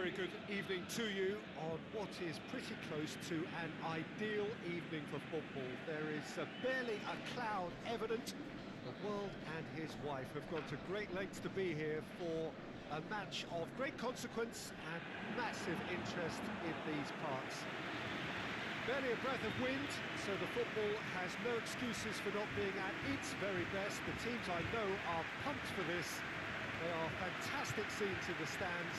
very good evening to you on what is pretty close to an ideal evening for football. There is barely a cloud evident. The world and his wife have gone to great lengths to be here for a match of great consequence and massive interest in these parts. Barely a breath of wind, so the football has no excuses for not being at its very best. The teams I know are pumped for this. They are fantastic scenes in the stands.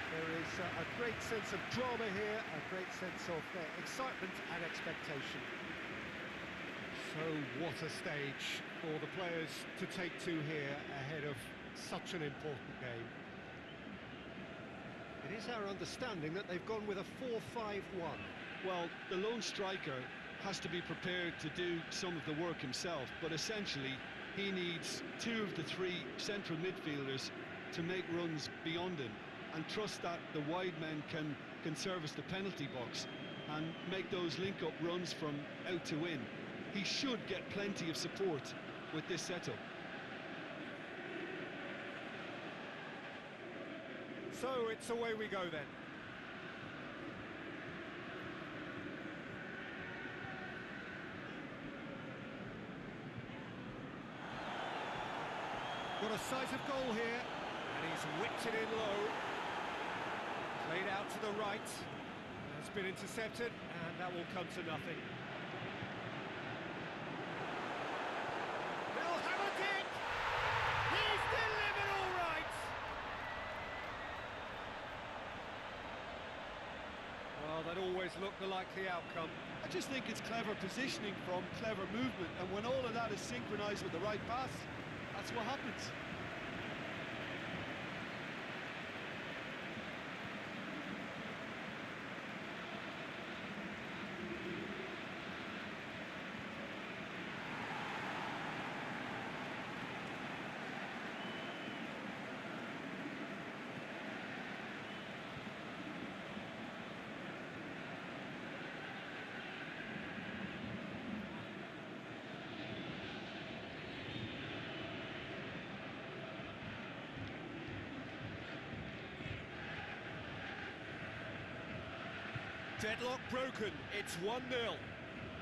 There is a great sense of drama here, a great sense of excitement and expectation. So what a stage for the players to take to here ahead of such an important game. It is our understanding that they've gone with a 4-5-1. Well, the lone striker has to be prepared to do some of the work himself, but essentially he needs two of the three central midfielders to make runs beyond him and trust that the wide men can service the penalty box and make those link-up runs from out to in. He should get plenty of support with this setup. So it's away we go then. Got a sight of goal here, and he's whipped it in low. Played out to the right, has been intercepted, and that will come to nothing. He'll hammer it! He's delivered all right! Well, that always looked the likely outcome. I just think it's clever positioning from clever movement, and when all of that is synchronised with the right pass, that's what happens. Deadlock broken, it's 1-0.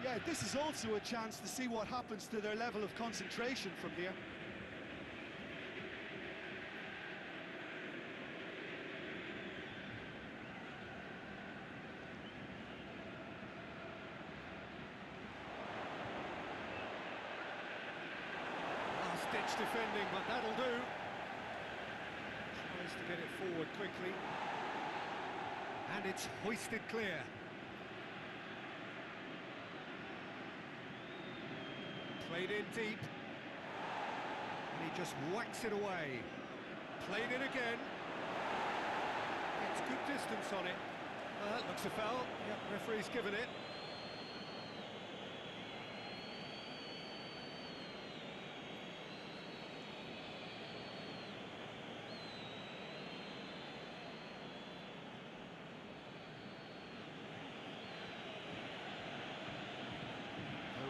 Yeah, this is also a chance to see what happens to their level of concentration from here. Last-ditch defending, but that'll do. Tries to get it forward quickly. And it's hoisted clear. Played in deep. And he just whacks it away. Played in again. It's good distance on it. That looks a foul. Yep, referee's given it.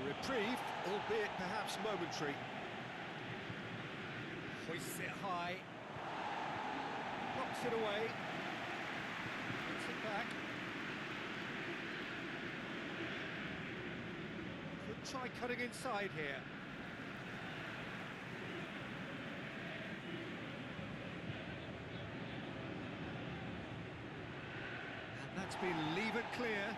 Reprieve, albeit perhaps momentary. Hoists it high. Knocks it away. Gets it back. Could try cutting inside here. And that's been levered clear.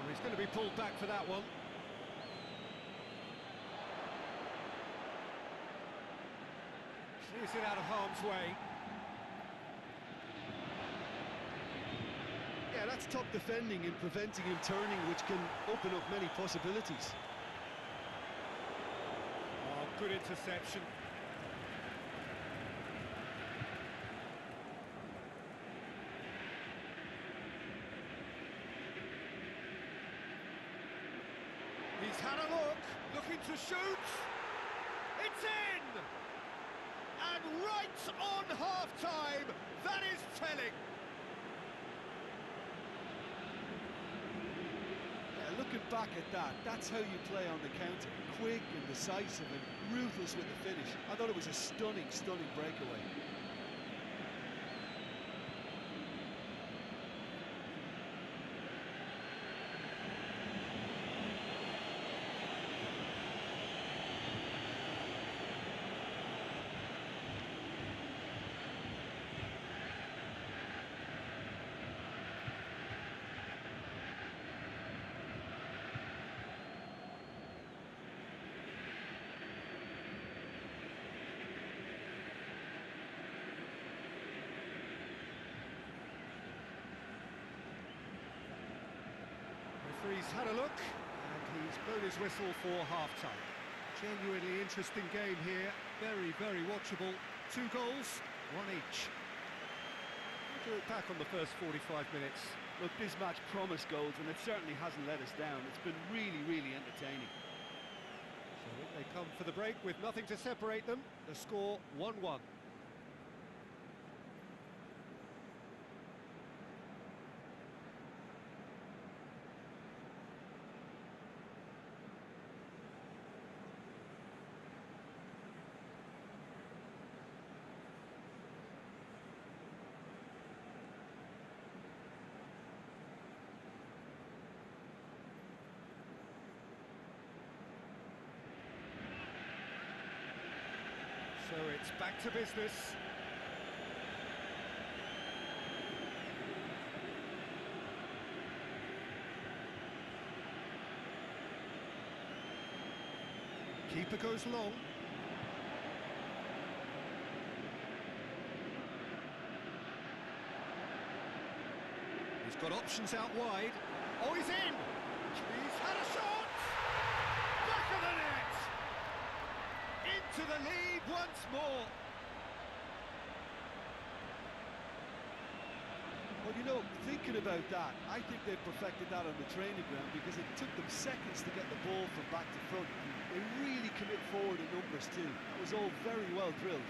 He's going to be pulled back for that one. Clears it out of harm's way. Yeah, that's top defending and preventing him turning, which can open up many possibilities. Oh, good interception. He's had a look, looking to shoot. It's in! And right on half-time, that is telling. looking back at that, that's how you play on the counter. Quick and decisive and ruthless with the finish. I thought it was a stunning, stunning breakaway. Referee's had a look, and he's blown his whistle for half-time. Genuinely interesting game here, very, very watchable. 2 goals, 1 each. What do you look back on the first 45 minutes? Look, this match promised goals, and it certainly hasn't let us down. It's been really, really entertaining. So they come for the break with nothing to separate them. The score 1-1. So it's back to business. Keeper goes long. He's got options out wide. Oh, he's in! He's had a shot! Back of the net! Into the lead once more. Well, you know, thinking about that, I think they perfected that on the training ground because it took them seconds to get the ball from back to front. And they really commit forward in numbers too. That was all very well drilled.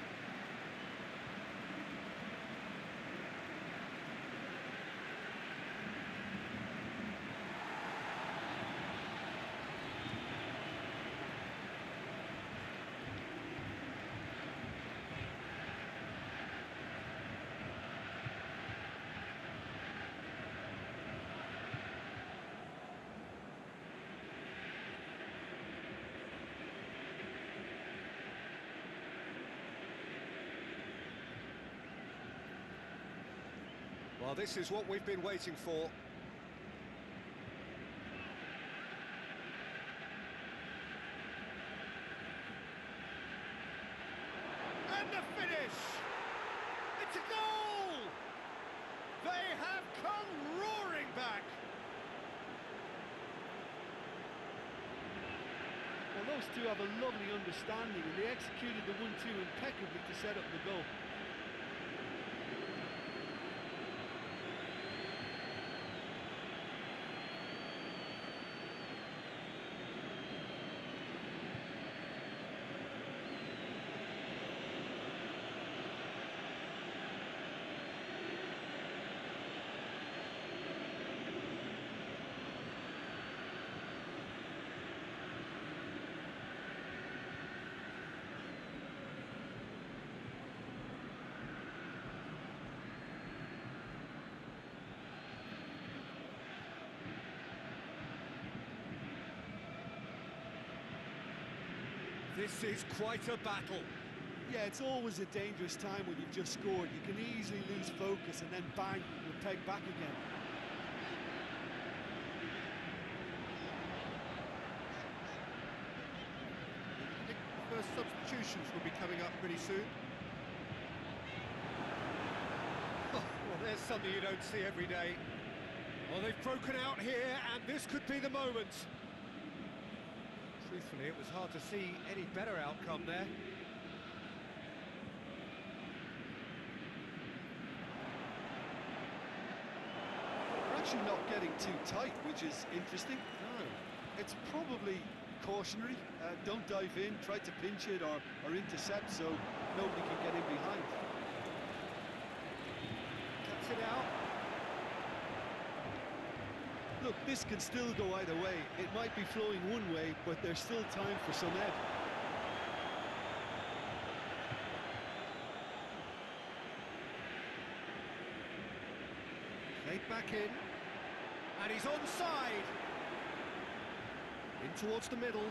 Well, this is what we've been waiting for. And the finish! It's a goal! They have come roaring back! Well, those two have a lovely understanding and they executed the 1-2 impeccably to set up the goal. This is quite a battle. Yeah, it's always a dangerous time when you've just scored. You can easily lose focus and then bang, you're pegged back again. I think the first substitutions will be coming up pretty soon. Oh, well, there's something you don't see every day. Well, they've broken out here, and this could be the moment. Truthfully, it was hard to see any better outcome there. We're actually not getting too tight, which is interesting. No. It's probably cautionary. Don't dive in, try to pinch it or intercept so nobody can get in behind. Cuts it out. Look, this can still go either way. It might be flowing one way, but there's still time for some ebb. Played back in. And he's onside. In towards the middle.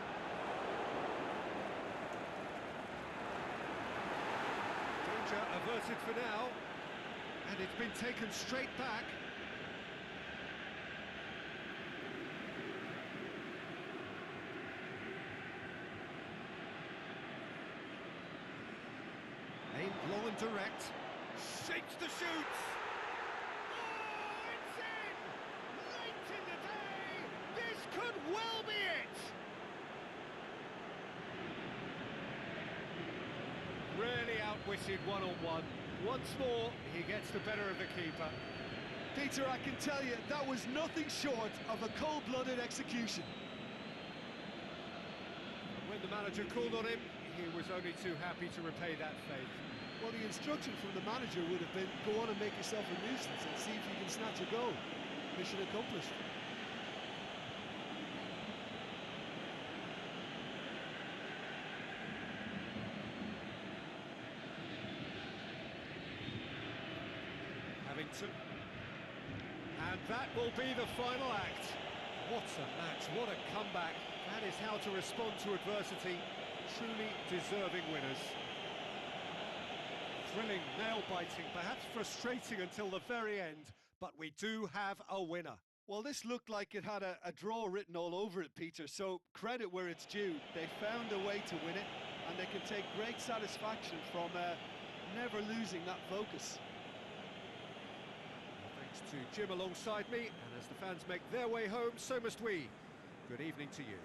Danger averted for now. And it's been taken straight back. Aimed long and direct. Shapes the shoots. Oh, it's in! Late in the day! This could well be it! Really outwitted one-on-one. Once more, he gets the better of the keeper. Peter, I can tell you, that was nothing short of a cold-blooded execution. When the manager called on him, he was only too happy to repay that faith. Well, the instruction from the manager would have been, go on and make yourself a nuisance and see if you can snatch a goal. Mission accomplished. Having to... And that will be the final act. What a match, what a comeback. That is how to respond to adversity. Truly deserving winners. Thrilling, nail-biting, perhaps frustrating until the very end, but we do have a winner. Well, this looked like it had a draw written all over it, Peter, so credit where it's due. They found a way to win it, and they can take great satisfaction from never losing that focus. Thanks to Jim alongside me, and as the fans make their way home, so must we. Good evening to you.